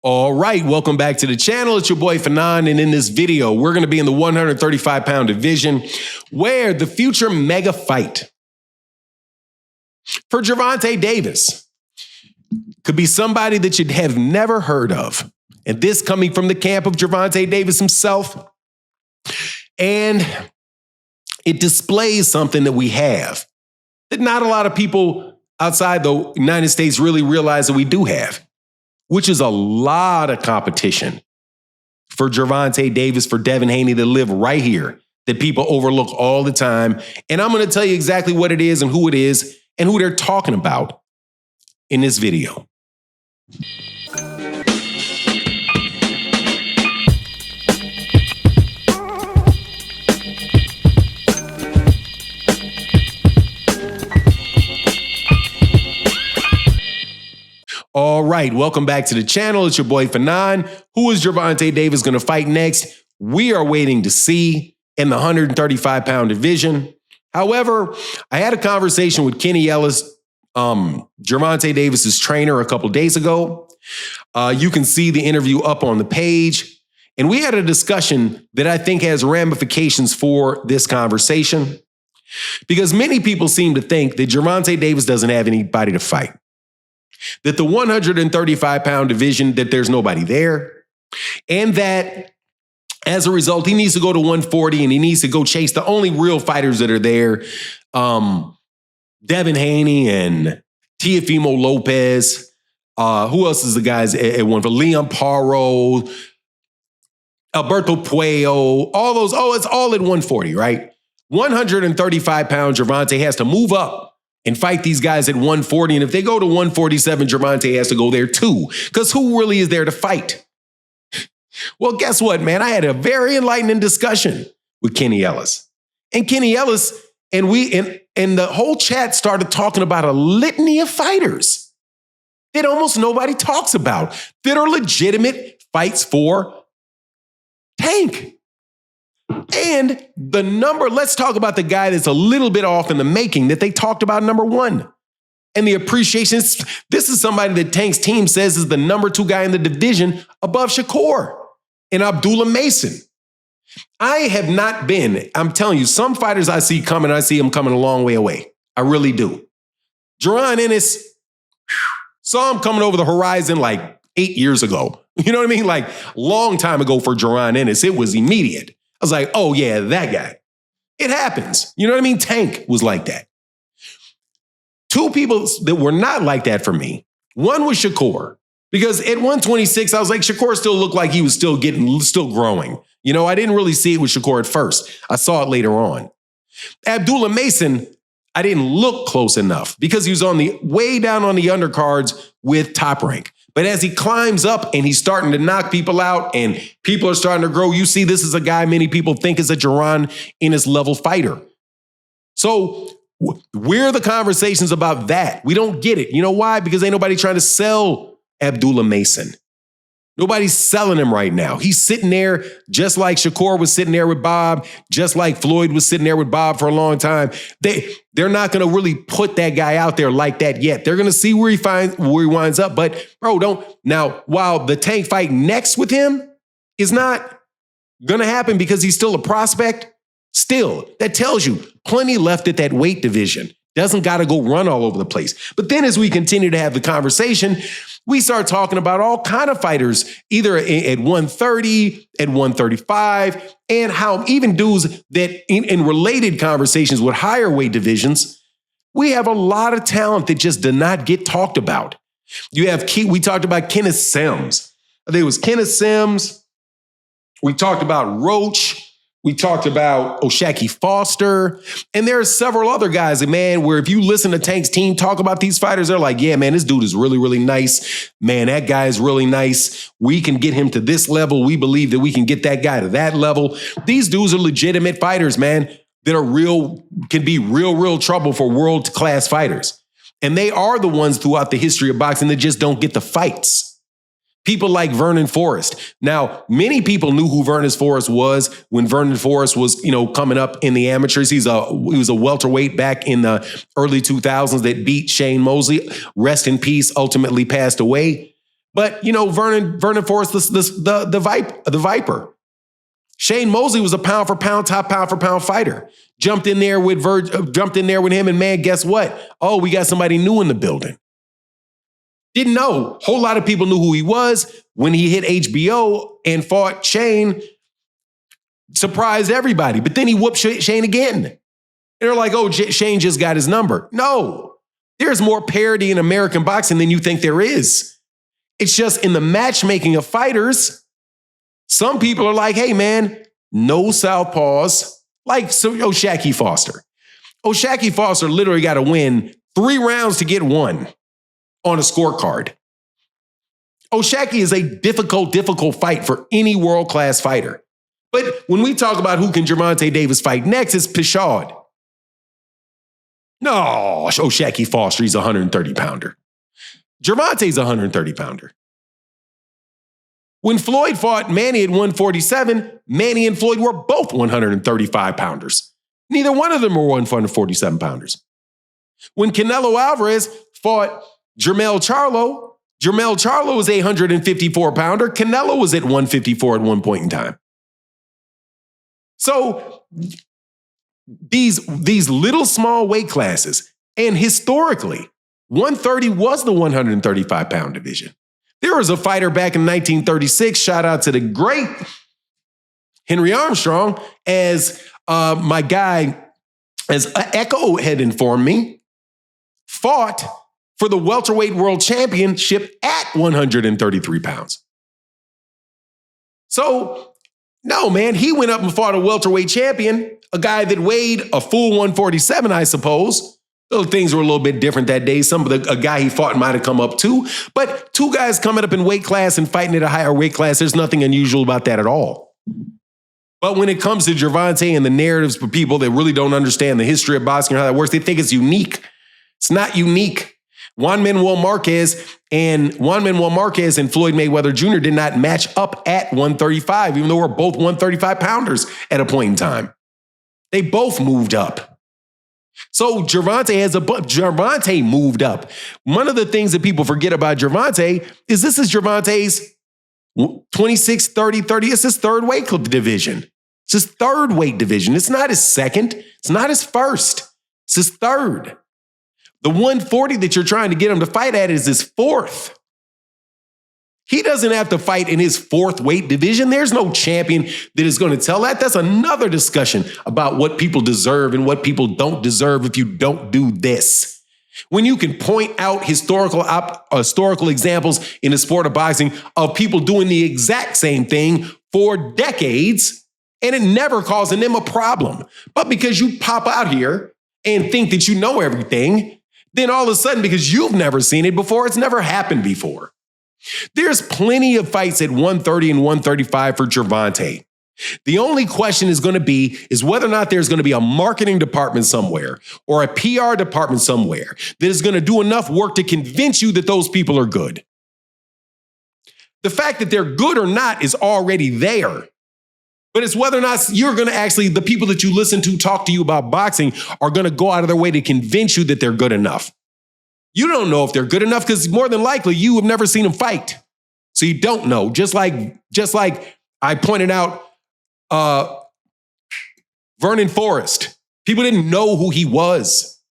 All right, welcome back to the channel. It's your boy Fanon, and in this video, we're going to be in the 135-pound division where the future mega fight for Gervonta Davis could be somebody that you'd have never heard of. And this coming from the camp of Gervonta Davis himself. And it displays something that we have that not a lot of people outside the United States really realize that we do have, which is a lot of competition for Gervonta Davis, for Devin Haney, that live right here, that people overlook all the time. And I'm going to tell you exactly what it is and who they're talking about in this video. All right, welcome back to the channel. It's your boy Fanon. Who is Gervonta Davis going to fight next? We are waiting to see in the 135-pound division. However, I had a conversation with Kenny Ellis, Gervonta Davis's trainer, a couple days ago. You can see the interview up on the page. And we had a discussion that I think has ramifications for this conversation, because many people seem to think that Gervonta Davis doesn't have anybody to fight, that the 135-pound division, that there's nobody there, and that as a result, he needs to go to 140 and he needs to go chase the only real fighters that are there, Devin Haney and Teofimo Lopez. Who else is the guys at one for? Leon Paro, Alberto Puello, all those. Oh, it's all at 140, right? 135-pound Gervonta has to move up and fight these guys at 140. And if they go to 147, Gervonta has to go there too. Because who really is there to fight? Well, guess what, man? I had a very enlightening discussion with Kenny Ellis. And Kenny Ellis and the whole chat started talking about a litany of fighters that almost nobody talks about, that are legitimate fights for Tank. And the number, let's talk about the guy that's a little bit off in the making that they talked about, number one. And the appreciation, this is somebody that Tank's team says is the number 2 guy in the division above Shakur and Abdul Mason. I have not been, I'm telling you, some fighters I see coming, I see them coming a long way away. I really do. Jaron Ennis, saw him coming over the horizon like 8 years ago. You know what I mean? Like long time ago for Jaron Ennis, it was immediate. I was like, oh yeah, that guy. It happens. You know what I mean? Tank was like that. 2 people that were not like that for me. One was Shakur, because at 126, I was like, Shakur still looked like he was still growing. You know, I didn't really see it with Shakur at first. I saw it later on. Abdul Mason, I didn't look close enough because he was way down on the undercards with Top Rank. But as he climbs up and he's starting to knock people out and people are starting to grow, you see this is a guy many people think is a Jaron Ennis level fighter. So where are the conversations about that? We don't get it. You know why? Because ain't nobody trying to sell Abdullah Mason. Nobody's selling him right now. He's sitting there just like Shakur was sitting there with Bob, just like Floyd was sitting there with Bob for a long time. They're not going to really put that guy out there like that yet. They're going to see where he winds up. But bro, now, while the Tank fight next with him is not going to happen because he's still a prospect, still, that tells you plenty left at that weight division. Doesn't got to go run all over the place. But then as we continue to have the conversation, we start talking about all kind of fighters, either at 130, at 135, and how even dudes that in related conversations with higher weight divisions, we have a lot of talent that just did not get talked about. We talked about Kenneth Sims. I think it was Kenneth Sims. We talked about Roach. We talked about O'Shaquie Foster. And there are several other guys, man, where if you listen to Tank's team talk about these fighters, they're like, yeah, man, this dude is really, really nice. Man, that guy is really nice. We can get him to this level. We believe that we can get that guy to that level. These dudes are legitimate fighters, man, that are can be real trouble for world-class fighters. And they are the ones throughout the history of boxing that just don't get the fights. People like Vernon Forrest. Now, many people knew who Vernon Forrest was when Vernon Forrest was, coming up in the amateurs. He was a welterweight back in the early 2000s that beat Shane Mosley. Rest in peace, ultimately passed away. But, Vernon Forrest, the Viper. Shane Mosley was a pound for pound fighter. Jumped in there with him, and man, guess what? Oh, we got somebody new in the building. Didn't know. Whole lot of people knew who he was when he hit HBO and fought Shane. Surprised everybody, but then he whooped Shane again. And they're like, oh, Shane just got his number. No, there's more parity in American boxing than you think there is. It's just in the matchmaking of fighters, some people are like, hey, man, no southpaws, like O'Shaquie Foster. O'Shaquie Foster literally got to win 3 rounds to get 1 on a scorecard. O'Shaquie is a difficult fight for any world-class fighter. But when we talk about who can Gervonta Davis fight next, it's Pishad. No, O'Shaquie Foster, he's a 130-pounder. Gervonta's a 130-pounder. When Floyd fought Manny at 147, Manny and Floyd were both 135-pounders. Neither one of them were 147-pounders. When Canelo Alvarez fought Jermell Charlo was a 154-pounder. Canelo was at 154 at one point in time. So these little small weight classes, and historically, 130 was the 135-pound division. There was a fighter back in 1936, shout out to the great Henry Armstrong, as my guy, as Echo had informed me, fought for the welterweight world championship at 133 pounds. So, no, man, he went up and fought a welterweight champion, a guy that weighed a full 147, I suppose. Little things were a little bit different that day. A guy he fought might have come up too. But 2 guys coming up in weight class and fighting at a higher weight class, there's nothing unusual about that at all. But when it comes to Gervonta and the narratives for people that really don't understand the history of boxing or how that works, they think it's unique. It's not unique. Juan Manuel Marquez and Floyd Mayweather Jr. did not match up at 135, even though we're both 135-pounders at a point in time. They both moved up. So Gervonta moved up. One of the things that people forget about Gervonta is this is Gervonta's 26, 30, 30. It's his third weight division. It's his third weight division. It's not his second. It's not his first. It's his third. The 140 that you're trying to get him to fight at is his fourth. He doesn't have to fight in his fourth weight division. There's no champion that is going to tell that. That's another discussion about what people deserve and what people don't deserve if you don't do this. When you can point out historical examples in the sport of boxing of people doing the exact same thing for decades and it never causing them a problem. But because you pop out here and think that you know everything, then all of a sudden, because you've never seen it before, it's never happened before. There's plenty of fights at 130 and 135 for Gervonta. The only question is whether or not there's going to be a marketing department somewhere or a PR department somewhere that is going to do enough work to convince you that those people are good. The fact that they're good or not is already there. But it's whether or not you're going to actually, the people that you listen to talk to you about boxing are going to go out of their way to convince you that they're good enough. You don't know if they're good enough because more than likely you have never seen them fight. So you don't know. Just like I pointed out, Vernon Forrest. People didn't know who he was.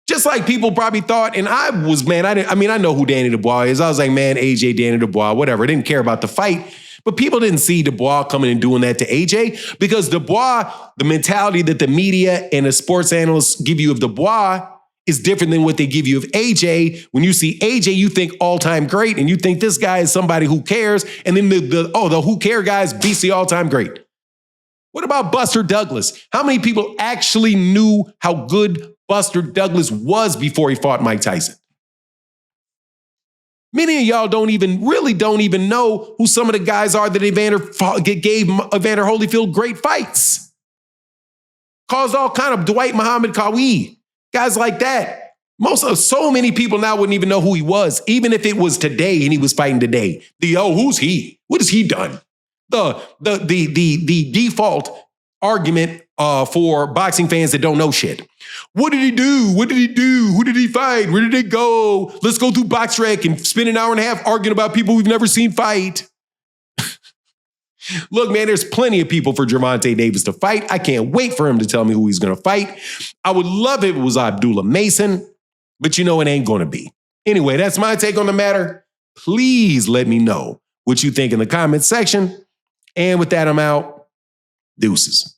Just like people probably thought, and I know who Danny Dubois is. I was like, man, AJ, Danny Dubois, whatever. I didn't care about the fight. But people didn't see Dubois coming and doing that to AJ because Dubois, the mentality that the media and the sports analysts give you of Dubois is different than what they give you of AJ. When you see AJ, you think all-time great, and you think this guy is somebody who cares, and then the who care guys beats the all-time great. What about Buster Douglas? How many people actually knew how good Buster Douglas was before he fought Mike Tyson? Many of y'all don't even know who some of the guys are that gave Evander Holyfield great fights. Caused all kind of Dwight Muhammad Qawi, guys like that. So many people now wouldn't even know who he was, even if it was today and he was fighting today. Who's he? What has he done? The default argument for boxing fans that don't know shit. What did he do? What did he do? Who did he fight? Where did they go? Let's go through BoxRec and spend an hour and a half arguing about people we've never seen fight. Look, man, there's plenty of people for Gervonta Davis to fight. I can't wait for him to tell me who he's going to fight. I would love if it was Abdul Mason, but you know it ain't going to be. Anyway, that's my take on the matter. Please let me know what you think in the comments section. And with that, I'm out. Deuces.